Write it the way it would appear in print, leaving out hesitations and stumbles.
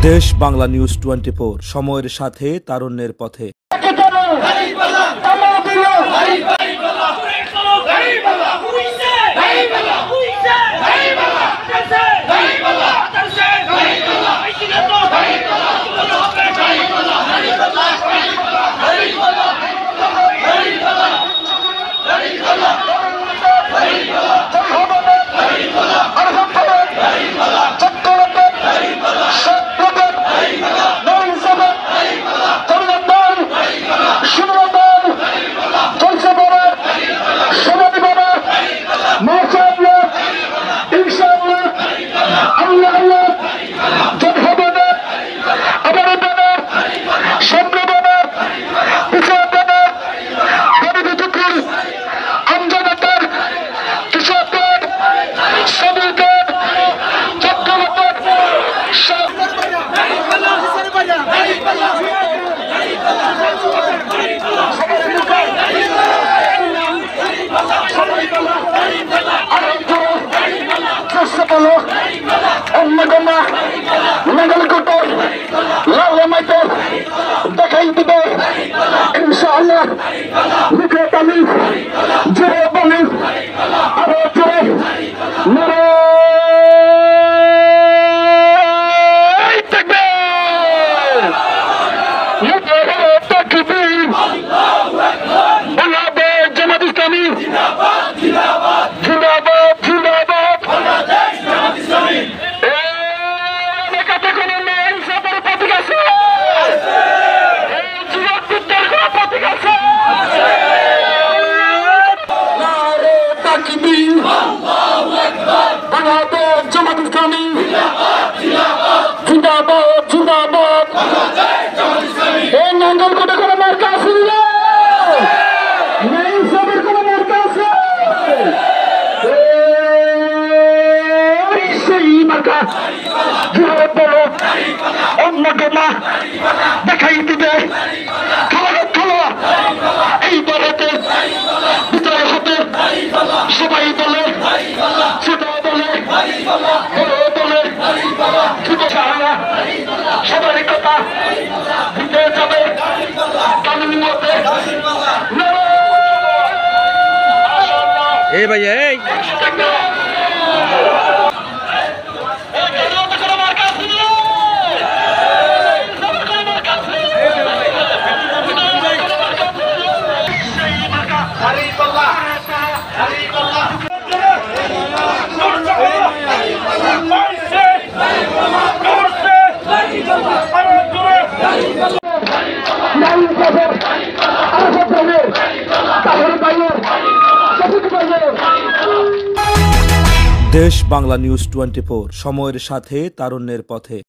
দেশ বাংলা নিউজ 24 সময়ের সাথে তারুণ্যের পথে। দেখাই দিবে ইনশাআল্লাহ। মুখে তালি জোরে বলি আরো জোরে নারে তাকবীর, নারে তাকবীর। বাংলাদেশ জামাত ইসলামী জিন্দাবাদ জিন্দাবাদ জিন্দাবাদ জিন্দাবাদ। বাংলাদেশ জামাত ইসলামী জিন্দাবাদ জিন্দাবাদ। এই নাঙ্গলকোটে কোনো মার্কা আছে না? সবের কোনো মার্কা আছে? সেই মার্কা জোরে বলো অন্যকে না দেখাই দিবে। খেলা খেলা এইবারেতে ভিতরে হতে সবাই বলে সেটা বলে বলে সবার কথা দিতে যাবে কানুন মতে। এই ভাই এই দেশ বাংলা নিউজ 24 সময়ের সাথে তারুণ্যের পথে।